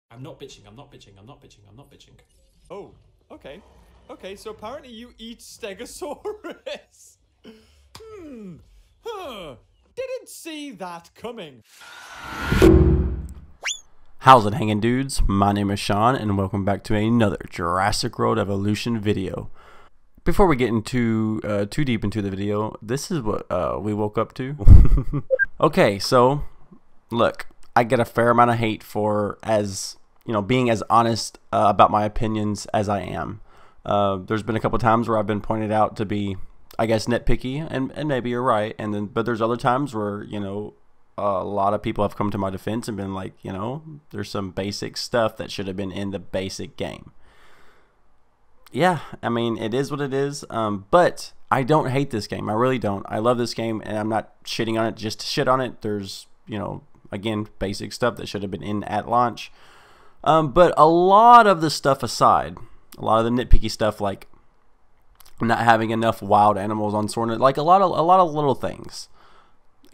I'm not bitching, I'm not bitching, I'm not bitching, I'm not bitching. Oh, okay. Okay, so apparently you eat Stegosaurus. Didn't see that coming. How's it hanging, dudes? My name is Sean, and welcome back to another Jurassic World Evolution video. Before we get into too deep into the video, this is what we woke up to. Okay, so look, I get a fair amount of hate for being as honest about my opinions as I am. There's been a couple times where I've been pointed out to be, I guess, nitpicky, and maybe you're right. But there's other times where a lot of people have come to my defense and been like, there's some basic stuff that should have been in the basic game. Yeah, I mean, it is what it is. But I don't hate this game. I really don't. I love this game, and I'm not shitting on it just to shit on it. There's, again, basic stuff that should have been in at launch. But a lot of the stuff aside, a lot of the nitpicky stuff, like not having enough wild animals on Sorna, like a lot of little things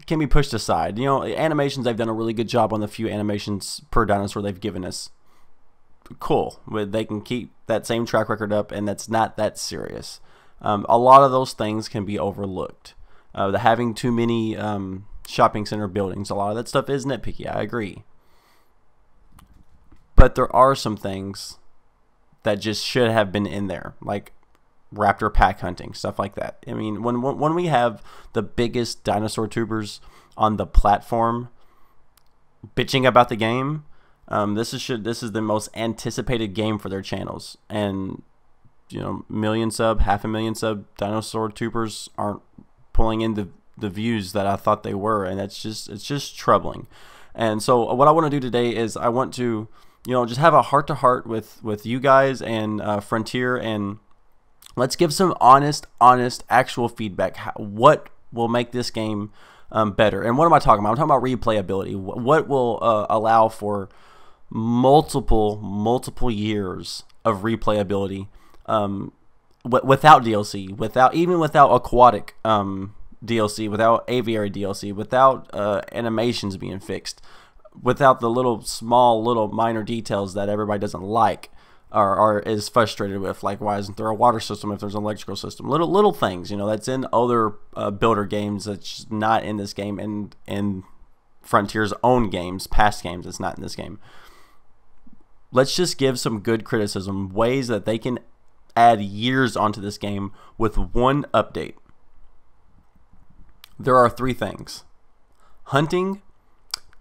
can be pushed aside. Animations, they've done a really good job on the few animations per dinosaur they've given us. Cool. They can keep that same track record up, and that's not that serious. A lot of those things can be overlooked. The having too many shopping center buildings, a lot of that stuff is nitpicky. I agree. But there are some things that just should have been in there, like raptor pack hunting, stuff like that. I mean, when we have the biggest dinosaur tubers on the platform bitching about the game, this is the most anticipated game for their channels, and million sub, 500,000 sub dinosaur tubers aren't pulling in the views that I thought they were, and it's just troubling. And so what I want to do today is I want to just have a heart-to-heart with you guys and Frontier, and let's give some honest actual feedback. What will make this game better? And what am I talking about? I'm talking about replayability. What will allow for multiple years of replayability without DLC, even without aquatic DLC, without aviary DLC, without animations being fixed, without the small minor details that everybody doesn't like or is frustrated with, like why isn't there a water system if there's an electrical system, little things that's in other builder games that's not in this game, and in Frontier's own games, past games, it's not in this game. Let's just give some good criticism, ways that they can add years onto this game with one update. There are three things: hunting,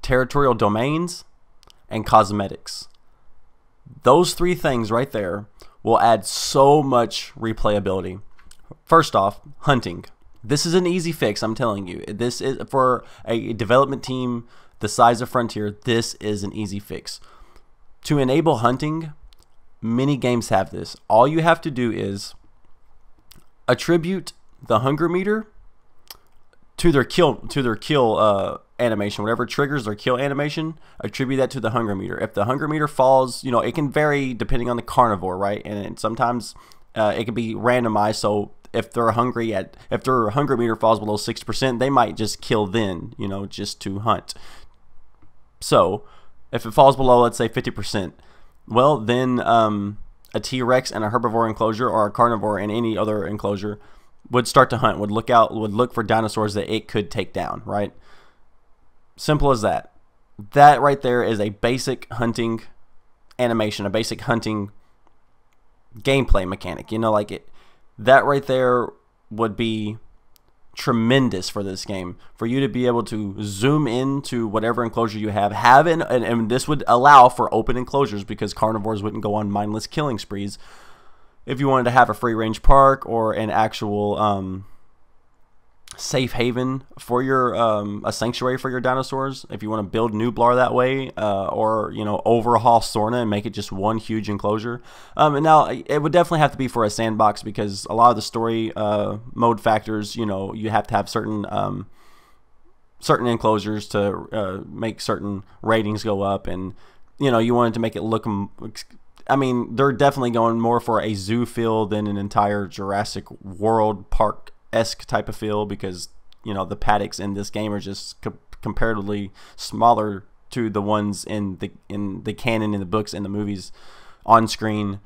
territorial domains, and cosmetics. Those three things right there will add so much replayability. First off, hunting. This is an easy fix, I'm telling you. This is, for a development team the size of Frontier, this is an easy fix. To enable hunting, many games have this. All you have to do is attribute the hunger meter to their kill animation. Whatever triggers their kill animation, attribute that to the hunger meter. If the hunger meter falls, it can vary depending on the carnivore, right? And sometimes it can be randomized. So if their hunger meter falls below 6%, they might just kill then, just to hunt. So if it falls below, let's say 50%, well then a T-Rex in a herbivore enclosure or a carnivore in any other enclosure would start to hunt, would look for dinosaurs that it could take down, right? Simple as that. That right there is a basic hunting animation, a basic hunting gameplay mechanic. That right there would be tremendous for this game, for you to be able to zoom into whatever enclosure you have, and this would allow for open enclosures, because carnivores wouldn't go on mindless killing sprees. If you wanted to have a free-range park or an actual safe haven for your a sanctuary for your dinosaurs, if you want to build Nublar that way, or overhaul Sorna and make it just one huge enclosure. And now it would definitely have to be for a sandbox, because a lot of the story mode factors, you have to have certain enclosures to make certain ratings go up, and you wanted to make it look. I mean, they're definitely going more for a zoo feel than an entire Jurassic World Park-esque type of feel, because the paddocks in this game are just comparatively smaller to the ones in the canon, in the books, in the movies, on screen.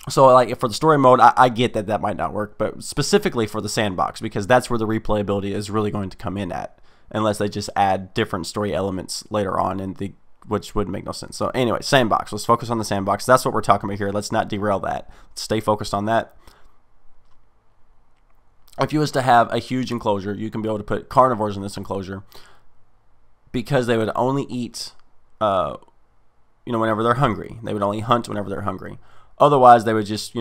So like for the story mode, I get that might not work, but specifically for the sandbox, because that's where the replayability is really going to come in at, unless they just add different story elements later on which would make no sense. So anyway, sandbox. Let's focus on the sandbox. That's what we're talking about here. Let's not derail that. Stay focused on that. If you was to have a huge enclosure, you can be able to put carnivores in this enclosure, because they would only eat, whenever they're hungry. They would only hunt whenever they're hungry. Otherwise, they would just,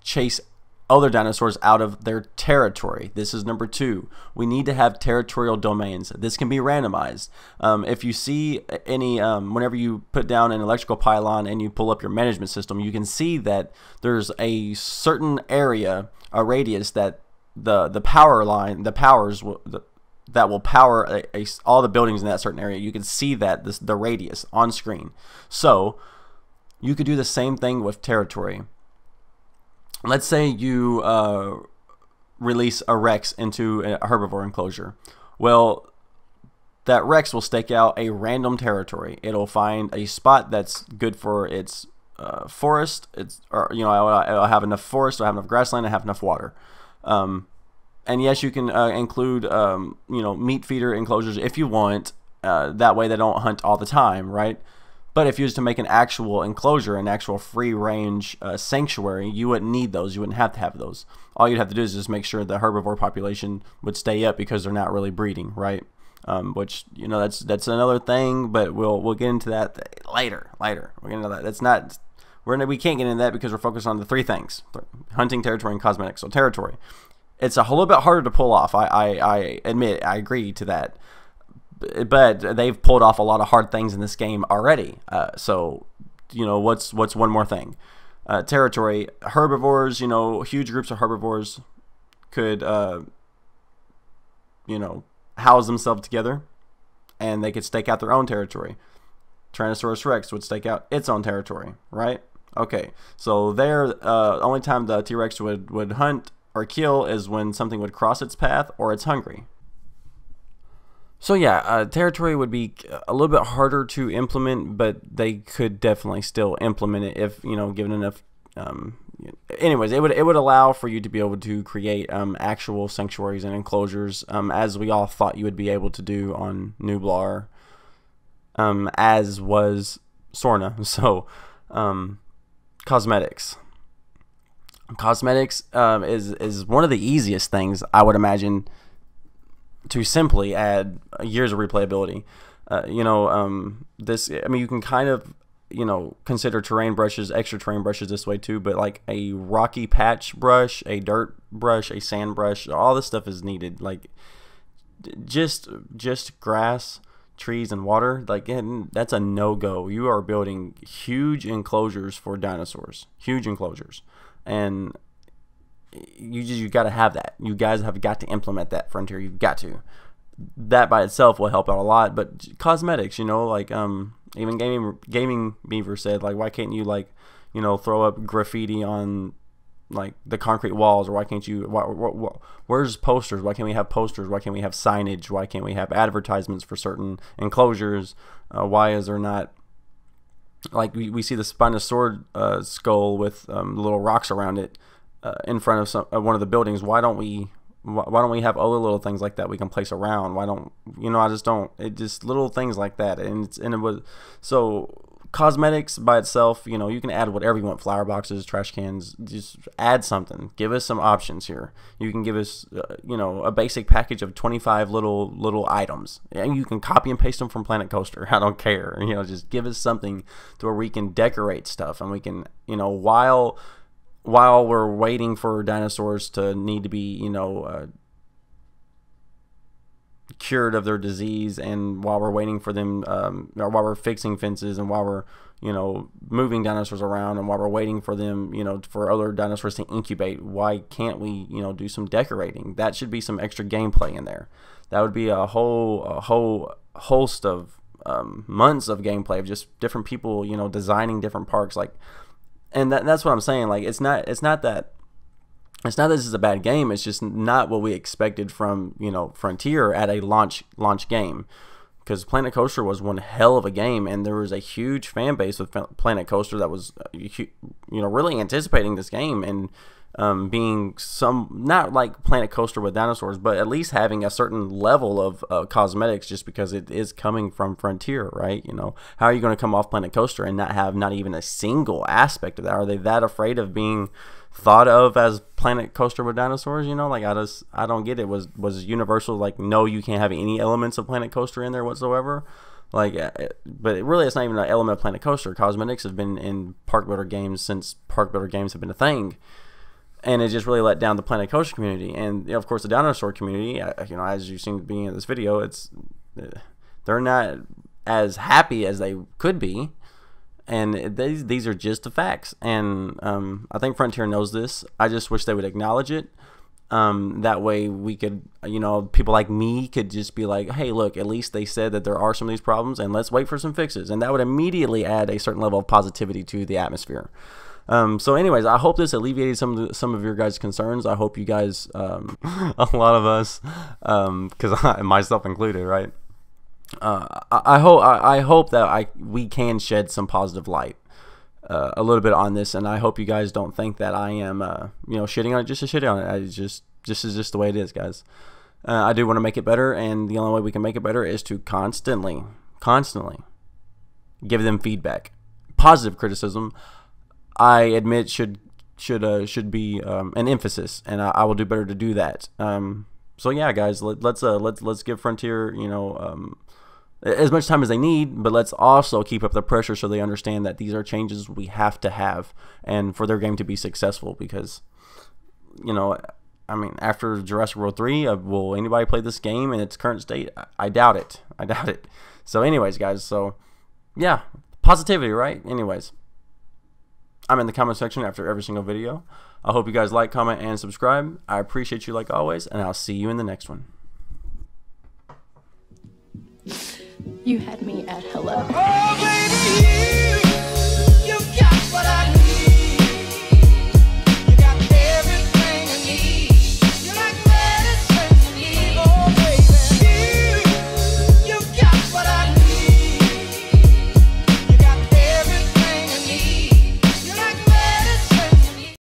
chase other dinosaurs out of their territory. This is number 2. We need to have territorial domains. This can be randomized. If you see any, whenever you put down an electrical pylon and you pull up your management system, you can see that there's a certain area, a radius, that the power line, that will power all the buildings in that certain area. You can see that the radius on screen. So you could do the same thing with territory. Let's say you release a Rex into a herbivore enclosure. Well, that Rex will stake out a random territory. It'll find a spot that's good for its forest. It'll have enough forest, it'll have enough grassland, and have enough water. And yes, you can include meat feeder enclosures if you want. That way they don't hunt all the time, right? But if you was to make an actual enclosure, an actual free-range sanctuary, you wouldn't need those. You wouldn't have to have those. All you'd have to do is just make sure the herbivore population would stay up, because they're not really breeding, right? Which that's another thing, but we'll get into that later. We're getting into that. That's not we can't get into that because we're focused on the 3 things: hunting, territory, and cosmetics. So territory, it's a little bit harder to pull off. I admit, I agree to that. But they've pulled off a lot of hard things in this game already. So, what's one more thing? Territory. Herbivores, huge groups of herbivores could, house themselves together, and they could stake out their own territory. Tyrannosaurus Rex would stake out its own territory, right? Okay, so only time the T-Rex would hunt or kill is when something would cross its path or it's hungry. So yeah, territory would be a little bit harder to implement, but they could definitely still implement it if given enough. Anyways, it would allow for you to be able to create actual sanctuaries and enclosures, as we all thought you would be able to do on Nublar, as was Sorna. So, cosmetics. Cosmetics is one of the easiest things, I would imagine, to simply add years of replayability. You can kind of, consider terrain brushes, extra terrain brushes this way too, but like a rocky patch brush, a dirt brush, a sand brush, all this stuff is needed. Like just grass, trees, and water, like that's a no-go. You are building huge enclosures for dinosaurs, huge enclosures, and you got to have that. You guys have got to implement that, Frontier. You've got to. That by itself will help out a lot. But cosmetics, even gaming Beaver said, like, why can't you throw up graffiti on like the concrete walls, or why can't you? Where's posters? Why can't we have posters? Why can't we have signage? Why can't we have advertisements for certain enclosures? Why is there not? Like we see the Spinosaurus skull with little rocks around it. In front of one of the buildings. Why don't we have other little things like that we can place around? Why don't I just don't. It just little things like that, and it was so. Cosmetics by itself, you can add whatever you want: flower boxes, trash cans. Just add something. Give us some options here. You can give us a basic package of 25 little items, and you can copy and paste them from Planet Coaster. I don't care. Just give us something to where we can decorate stuff, and we can while we're waiting for dinosaurs to need to be, cured of their disease, and while we're waiting for them, or while we're fixing fences, and while we're, moving dinosaurs around, and while we're waiting for them, for other dinosaurs to incubate, why can't we, do some decorating? That should be some extra gameplay in there. That would be a whole host of months of gameplay of just different people, designing different parks, like. And that's what I'm saying. Like it's not that this is a bad game. It's just not what we expected from Frontier at a launch game. because Planet Coaster was one hell of a game, and there was a huge fan base with Planet Coaster that was, really anticipating this game and being not like Planet Coaster with dinosaurs, but at least having a certain level of cosmetics, just because it is coming from Frontier, right? How are you going to come off Planet Coaster and not have not even a single aspect of that? Are they that afraid of being thought of as Planet Coaster with dinosaurs? I don't get it. Was Universal like, no, you can't have any elements of Planet Coaster in there whatsoever? But really, it's not even an element of Planet Coaster. Cosmetics have been in Park Builder games since Park Builder games have been a thing. And it just really let down the Planet Coaster community, and of course the dinosaur community. As you've seen being in this video, they're not as happy as they could be, and these are just the facts. And I think Frontier knows this. I just wish they would acknowledge it. That way we could, people like me could just be like, hey, look, at least they said that there are some of these problems, and let's wait for some fixes, and that would immediately add a certain level of positivity to the atmosphere. So anyways, I hope this alleviated some of your guys' concerns. I hope you guys, a lot of us, because myself included, right? I hope that we can shed some positive light a little bit on this, and I hope you guys don't think that I am shitting on it just to shit on it. This is just the way it is, guys. I do want to make it better, and the only way we can make it better is to constantly give them feedback. Positive criticism, I admit, should be an emphasis, and I will do better to do that. So yeah, guys, let's give Frontier as much time as they need, but let's also keep up the pressure so they understand that these are changes we have to have, and for their game to be successful. Because after Jurassic World 3, will anybody play this game in its current state? I doubt it. So anyways, guys, so yeah, positivity, right? Anyways, I'm in the comment section after every single video. I hope you guys like, comment, and subscribe. I appreciate you like always, and I'll see you in the next one. You had me at hello.